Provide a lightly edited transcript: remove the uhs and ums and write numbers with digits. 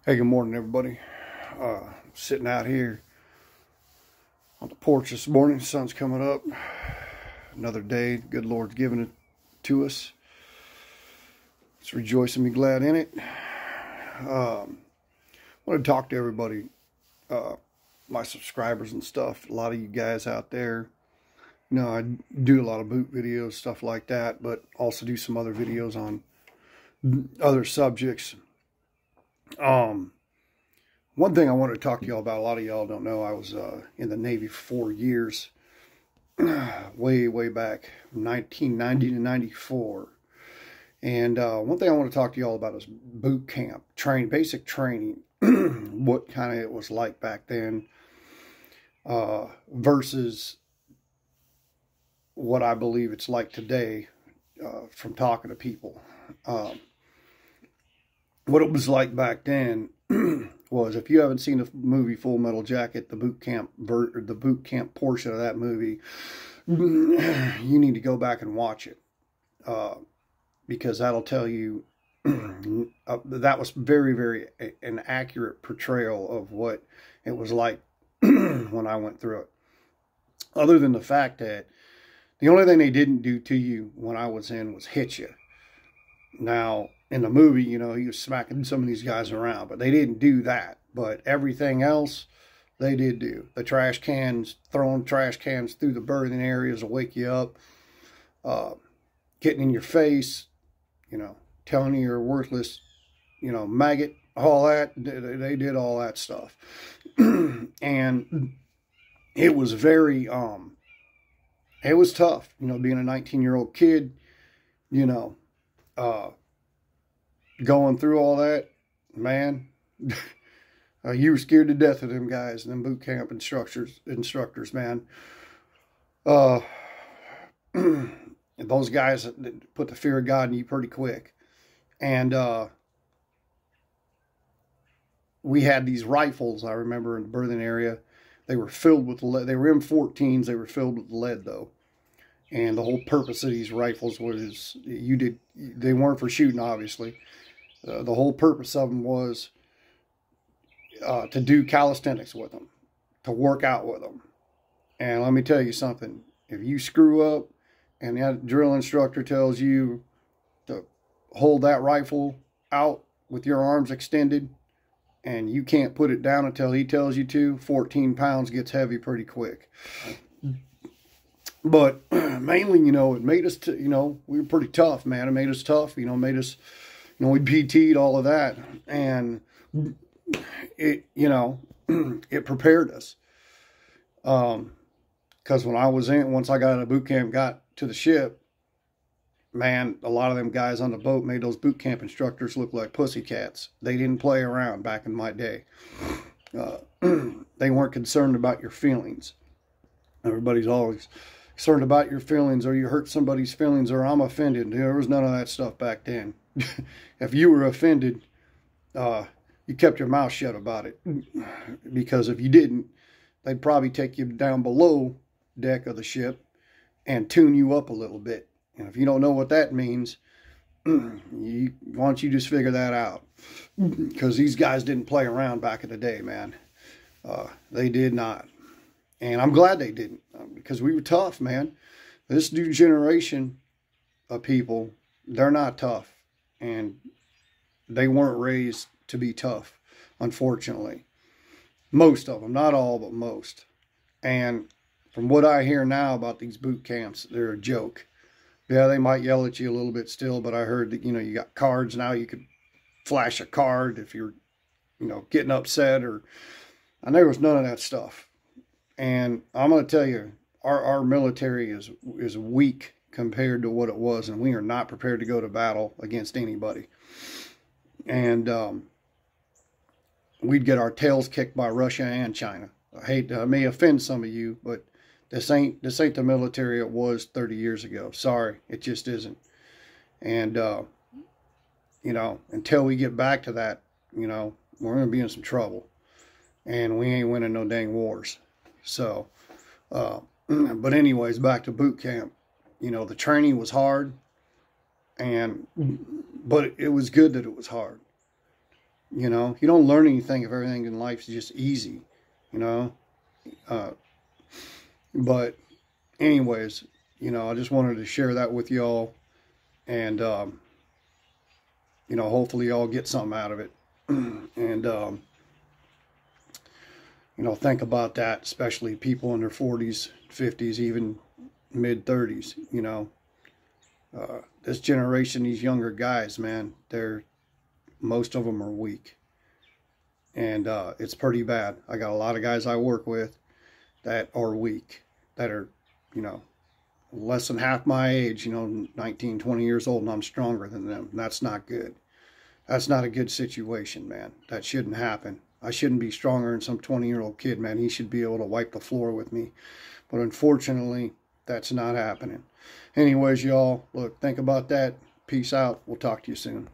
Hey, good morning, everybody. Sitting out here on the porch this morning. The sun's coming up. Another day. Good Lord's given it to us. Let's rejoice and be glad in it. I want to talk to everybody, my subscribers and stuff. A lot of you guys out there. You know, I do a lot of boot videos, stuff like that, but also do some other videos on other subjects. One thing I wanted to talk to y'all about, a lot of y'all don't know, I was in the Navy for 4 years, way back, 1990 to 94. And one thing I want to talk to y'all about is boot camp, basic training, what kind of it was like back then versus what I believe it's like today from talking to people. What it was like back then was, if you haven't seen the movie Full Metal Jacket, the boot camp portion of that movie, you need to go back and watch it, because that'll tell you that was very an accurate portrayal of what it was like when I went through it. Other than the fact that the only thing they didn't do to you when I was in was hit you. Now, in the movie, you know, he was smacking some of these guys around, but they didn't do that. But everything else, they did do. The trash cans, throwing trash cans through the berthing areas will wake you up. Getting in your face, you know, telling you you're worthless, you know, maggot, all that. They did all that stuff. And it was very, it was tough, you know, being a 19-year-old kid, you know, going through all that, man. You were scared to death of them guys, them boot camp instructors, man. Those guys put the fear of God in you pretty quick. And we had these rifles, I remember, in the berthing area. They were filled with lead. They were M14s. They were filled with lead, though. And the whole purpose of these rifles was, they weren't for shooting, obviously. The whole purpose of them was to do calisthenics with them, to work out with them. And let me tell you something. If you screw up and that drill instructor tells you to hold that rifle out with your arms extended and you can't put it down until he tells you to, 14 pounds gets heavy pretty quick. But mainly, you know, it made us, you know, we were pretty tough, man. It made us tough, you know, made us, you know, we PT'd all of that. And it, you know, it prepared us. Because when I was once I got out of boot camp, got to the ship, man, a lot of them guys on the boat made those boot camp instructors look like pussycats. They didn't play around back in my day. They weren't concerned about your feelings. Everybody's always concerned about your feelings, or you hurt somebody's feelings, or I'm offended. There was none of that stuff back then. If you were offended, you kept your mouth shut about it. Because if you didn't, they'd probably take you down below deck of the ship and tune you up a little bit. And if you don't know what that means, why don't you just figure that out? Because these guys didn't play around back in the day, man. They did not. And I'm glad they didn't, because we were tough, man. This new generation of people, they're not tough. And they weren't raised to be tough, unfortunately. Most of them, not all, but most. And from what I hear now about these boot camps, they're a joke. Yeah, they might yell at you a little bit still, but I heard that, you know, you got cards now. You could flash a card if you're, you know, getting upset, and there was none of that stuff. And I'm going to tell you, our military is weak compared to what it was, and we are not prepared to go to battle against anybody. And we'd get our tails kicked by Russia and China. I may offend some of you, but this ain't the military it was 30 years ago. Sorry, it just isn't. And you know, until we get back to that, you know, we're going to be in some trouble, and we ain't winning no dang wars. So, but anyways, back to boot camp. You know, the training was hard, but it was good that it was hard. You know, you don't learn anything if everything in life is just easy, you know. Uh, but anyways, you know, I just wanted to share that with y'all, and you know, hopefully y'all get something out of it, and you know, think about that, especially people in their 40s, 50s, even mid 30s. You know, this generation, these younger guys, man, most of them are weak, and it's pretty bad. I got a lot of guys I work with that are weak, that are, you know, less than half my age, you know, 19, 20 years old, and I'm stronger than them. And that's not good. That's not a good situation, man. That shouldn't happen. I shouldn't be stronger than some 20-year-old kid, man. He should be able to wipe the floor with me. But unfortunately, that's not happening. Anyways, y'all, look, think about that. Peace out. We'll talk to you soon.